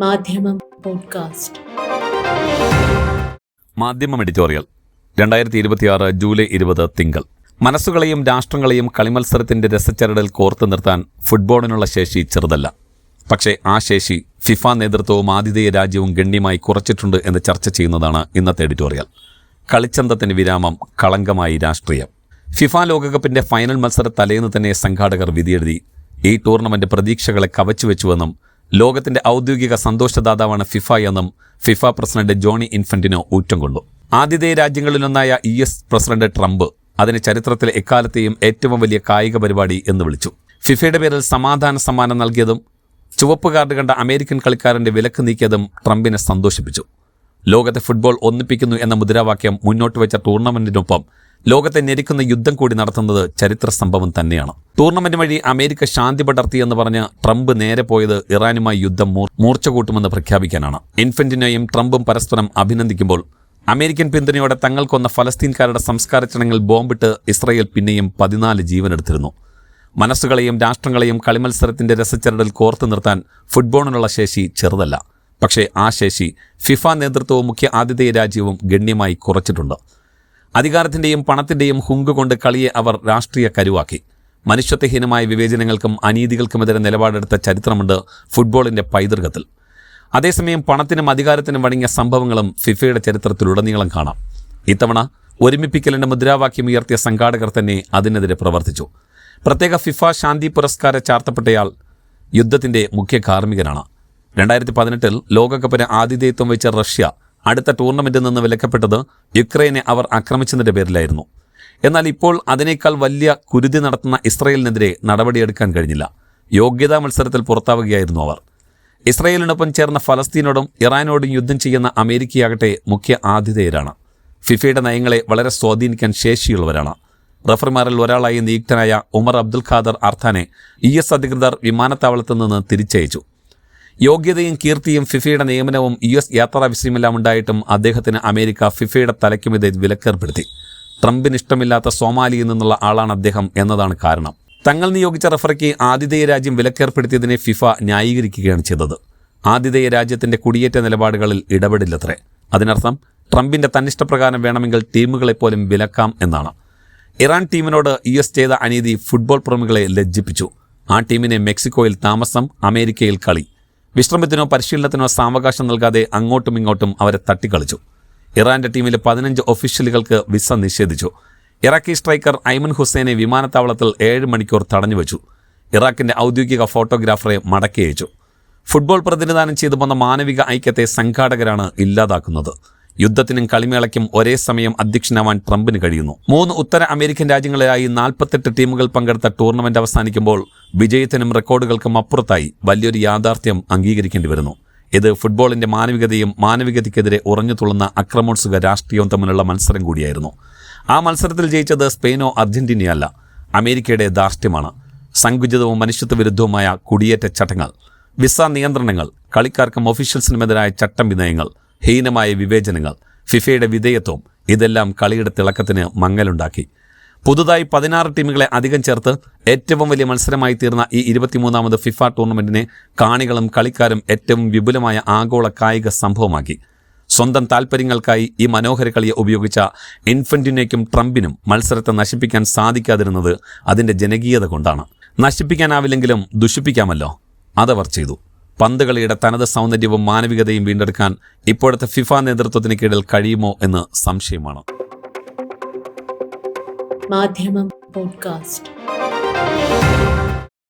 മാധ്യമം പോഡ്കാസ്റ്റ്. മാധ്യമം editorial 2026 July 20 തിങ്കൾ. മനസ്സുകളെയും രാഷ്ട്രങ്ങളെയും കളിമത്സരത്തിന്റെ രസച്ചരടിൽ കോർത്തു നിർത്താൻ ഫുട്ബോളിനുള്ള ശേഷി ചെറുതല്ല. പക്ഷേ ആ ശേഷി ഫിഫ നേതൃത്വവും ആതിഥേയ രാജ്യവും ഗണ്യമായി കുറച്ചിട്ടുണ്ട് എന്ന് ചർച്ച ചെയ്യുന്നതാണ് ഇന്നത്തെ എഡിറ്റോറിയൽ. കളിച്ചന്തത്തിന് വിരാമം, കളങ്കമായി രാഷ്ട്രീയം. ഫിഫ ലോകകപ്പിന്റെ ഫൈനൽ മത്സര തലേന്ന് തന്നെ സംഘാടകർ വിധിയെഴുതി ഈ ടൂർണമെന്റ് പ്രതീക്ഷകളെ കവച്ചുവെച്ചുവെന്നും ലോകത്തിന്റെ ഔദ്യോഗിക സന്തോഷദാതാവാണ് ഫിഫ എന്നും ഫിഫ പ്രസിഡന്റ് ജോണി ഇൻഫന്റിനോ ഊറ്റം കൊണ്ടു. ആതിഥേയ രാജ്യങ്ങളിലൊന്നായ US പ്രസിഡന്റ് ട്രംപ് അതിന് ചരിത്രത്തിലെ എക്കാലത്തെയും ഏറ്റവും വലിയ കായിക പരിപാടി എന്ന് വിളിച്ചു. ഫിഫയുടെ പേരിൽ സമാധാന സമ്മാനം നൽകിയതും ചുവപ്പ് കാർഡ് കണ്ട അമേരിക്കൻ കളിക്കാരന്റെ വിലക്ക് നീക്കിയതും ട്രംപിനെ സന്തോഷിപ്പിച്ചു. ലോകത്തെ ഫുട്ബോൾ ഒന്നിപ്പിക്കുന്നു എന്ന മുദ്രാവാക്യം മുന്നോട്ട് വെച്ച ടൂർണമെന്റിനൊപ്പം ലോകത്തെ ഞെരിക്കുന്ന യുദ്ധം കൂടി നടത്തുന്നത് ചരിത്ര സംഭവം തന്നെയാണ്. ടൂർണമെന്റ് വഴി അമേരിക്ക ശാന്തി പടർത്തിയെന്ന് പറഞ്ഞ് ട്രംപ് നേരെ പോയത് ഇറാനുമായി യുദ്ധം മൂർച്ച കൂട്ടുമെന്ന് പ്രഖ്യാപിക്കാനാണ്. ഇൻഫന്റിനോയും ട്രംപും പരസ്പരം അഭിനന്ദിക്കുമ്പോൾ അമേരിക്കൻ പിന്തുണയോടെ തങ്ങൾ കൊന്ന ഫലസ്തീൻകാരുടെ സംസ്കാര ചടങ്ങിൽ ബോംബിട്ട് ഇസ്രയേൽ പിന്നെയും 14 ജീവനെടുത്തിരുന്നു. മനസ്സുകളെയും രാഷ്ട്രങ്ങളെയും കളിമത്സരത്തിന്റെ രസച്ചരടിൽ കോർത്തു നിർത്താൻ ഫുട്ബോളിനുള്ള ശേഷി ചെറുതല്ല. പക്ഷേ ആ ശേഷി ഫിഫ നേതൃത്വവും മുഖ്യ ആതിഥേയ രാജ്യവും ഗണ്യമായി കുറച്ചിട്ടുണ്ട്. അധികാരത്തിന്റെയും പണത്തിന്റെയും ഹുങ്ക് കൊണ്ട് കളിയെ അവർ രാഷ്ട്രീയ കരുവാക്കി. മനുഷ്യത്വഹീനമായ വിവേചനങ്ങൾക്കും അനീതികൾക്കുമെതിരെ നിലപാടെടുത്ത ചരിത്രമുണ്ട് ഫുട്ബോളിന്റെ പൈതൃകത്തിൽ. അതേസമയം പണത്തിനും അധികാരത്തിനും വഴങ്ങിയ സംഭവങ്ങളും ഫിഫയുടെ ചരിത്രത്തിലുടനീളം കാണാം. ഇത്തവണ ഒരുമിപ്പിക്കലിന്റെ മുദ്രാവാക്യം ഉയർത്തിയ സംഘാടകർ തന്നെ അതിനെതിരെ പ്രവർത്തിച്ചു. പ്രത്യേക ഫിഫ ശാന്തി പുരസ്കാര ചാർത്തപ്പെട്ടയാൾ യുദ്ധത്തിന്റെ മുഖ്യ കാർമ്മികനാണ്. 2018 ലോകകപ്പിന് ആതിഥേയത്വം വെച്ച റഷ്യ അടുത്ത ടൂർണമെന്റിൽ നിന്ന് വിലക്കപ്പെട്ടത് യുക്രൈനെ അവർ ആക്രമിച്ചതിന്റെ പേരിലായിരുന്നു. എന്നാൽ ഇപ്പോൾ അതിനേക്കാൾ വലിയ കുരുതി നടത്തുന്ന ഇസ്രയേലിനെതിരെ നടപടിയെടുക്കാൻ കഴിഞ്ഞില്ല. യോഗ്യതാ മത്സരത്തിൽ പുറത്താവുകയായിരുന്നു അവർ. ഇസ്രയേലിനൊപ്പം ചേർന്ന ഫലസ്തീനോടും ഇറാനോടും യുദ്ധം ചെയ്യുന്ന അമേരിക്കയാകട്ടെ മുഖ്യ ആതിഥേയരാണ്. ഫിഫയുടെ നയങ്ങളെ വളരെ സ്വാധീനിക്കാൻ ശേഷിയുള്ളവരാണ്. റഫറിമാരിൽ ഒരാളായി നിയുക്തനായ ഉമർ അബ്ദുൽ ഖാദർ അർത്ഥാനെ US അധികൃതർ വിമാനത്താവളത്തിൽ നിന്ന് തിരിച്ചയച്ചു. യോഗ്യതയും കീർത്തിയും ഫിഫയുടെ നിയമനവും US യാത്രാ വിസയുമെല്ലാം ഉണ്ടായിട്ടും അദ്ദേഹത്തിന് അമേരിക്ക ഫിഫയുടെ തലയ്ക്കുമിതേ വിലക്കേർപ്പെടുത്തി. ട്രംപിന് ഇഷ്ടമില്ലാത്ത സോമാലിയിൽ നിന്നുള്ള ആളാണ് അദ്ദേഹം എന്നതാണ് കാരണം. തങ്ങൾ നിയോഗിച്ച റഫറിക്ക് ആതിഥേയ രാജ്യം വിലക്കേർപ്പെടുത്തിയതിനെ ഫിഫ ന്യായീകരിക്കുകയാണ് ചെയ്തത്. ആതിഥേയ രാജ്യത്തിന്റെ കുടിയേറ്റ നിലപാടുകളിൽ ഇടപെടില്ലത്രേ. അതിനർത്ഥം ട്രംപിന്റെ തന്നിഷ്ടപ്രകാരം വേണമെങ്കിൽ ടീമുകളെപ്പോലും വിലക്കാം എന്നാണ്. ഇറാൻ ടീമിനോട് US ചെയ്ത അനീതി ഫുട്ബോൾ പ്രേമികളെ ലജ്ജിപ്പിച്ചു. ആ ടീമിനെ മെക്സിക്കോയിൽ താമസം, അമേരിക്കയിൽ കളി. വിശ്രമത്തിനോ പരിശീലനത്തിനോ സാവകാശം നൽകാതെ അങ്ങോട്ടും ഇങ്ങോട്ടും അവരെ തട്ടിക്കളിച്ചു. ഇറാന്റെ ടീമിലെ 15 ഒഫീഷ്യലുകൾക്ക് വിസ നിഷേധിച്ചു. ഇറാഖി സ്ട്രൈക്കർ ഐമൻ ഹുസൈനെ വിമാനത്താവളത്തിൽ 7 മണിക്കൂർ തടഞ്ഞുവെച്ചു. ഇറാഖിന്റെ ഔദ്യോഗിക ഫോട്ടോഗ്രാഫറെ മടക്കി അയച്ചു. ഫുട്ബോൾ പ്രതിനിധാനം ചെയ്തു പോന്ന മാനവിക ഐക്യത്തെ സംഘാടകരാണ് ഇല്ലാതാക്കുന്നത്. യുദ്ധത്തിനും കളിമേളയ്ക്കും ഒരേ സമയം അധ്യക്ഷനാവാൻ ട്രംപിന് കഴിയുന്നു. 3 ഉത്തര അമേരിക്കൻ രാജ്യങ്ങളിലായി 48 ടീമുകൾ പങ്കെടുത്ത ടൂർണമെന്റ് അവസാനിക്കുമ്പോൾ വിജയത്തിനും റെക്കോർഡുകൾക്കും അപ്പുറത്തായി വലിയൊരു യാഥാർത്ഥ്യം അംഗീകരിക്കേണ്ടി വരുന്നു. ഇത് ഫുട്ബോളിന്റെ മാനവികതയും മാനവികതയ്ക്കെതിരെ ഉറഞ്ഞുതുള്ളുന്ന അക്രമോത്സുക രാഷ്ട്രീയവും തമ്മിലുള്ള മത്സരം കൂടിയായിരുന്നു. ആ മത്സരത്തിൽ ജയിച്ചത് സ്പെയിനോ അർജന്റീനയല്ല, അമേരിക്കയുടെ ധാർഷ്ട്യമാണ്. സങ്കുചിതവും മനുഷ്യത്വ വിരുദ്ധവുമായ കുടിയേറ്റ ചട്ടങ്ങൾ, വിസ നിയന്ത്രണങ്ങൾ, കളിക്കാർക്കും ഒഫീഷ്യൽസിനുമെതിരായ ചട്ടം വിനയങ്ങൾ, ഹീനമായ വിവേചനങ്ങൾ, ഫിഫയുടെ വിധേയത്വം, ഇതെല്ലാം കളിയുടെ തിളക്കത്തിന് മങ്ങലുണ്ടാക്കി. പുതുതായി 16 ടീമുകളെ അധികം ചേർത്ത് ഏറ്റവും വലിയ മത്സരമായി തീർന്ന ഈ 23ാമത് ഫിഫ ടൂർണമെന്റിനെ കാണികളും കളിക്കാരും ഏറ്റവും വിപുലമായ ആഗോള കായിക സംഭവമാക്കി. സ്വന്തം താൽപ്പര്യങ്ങൾക്കായി ഈ മനോഹര കളിയെ ഉപയോഗിച്ച ഇൻഫന്റിനോയ്ക്കും ട്രംപിനും മത്സരത്തെ നശിപ്പിക്കാൻ സാധിക്കാതിരുന്നത് അതിന്റെ ജനകീയത കൊണ്ടാണ്. നശിപ്പിക്കാനാവില്ലെങ്കിലും ദുഷിപ്പിക്കാമല്ലോ, അതവർ ചെയ്തു. പന്ത് കളിയുടെ തനത് സൗന്ദര്യവും മാനവികതയും വീണ്ടെടുക്കാൻ ഇപ്പോഴത്തെ ഫിഫ നേതൃത്വത്തിന് കീഴിൽ കഴിയുമോ എന്ന് സംശയമാണ്. മാധ്യമം പോഡ്കാസ്റ്റ്.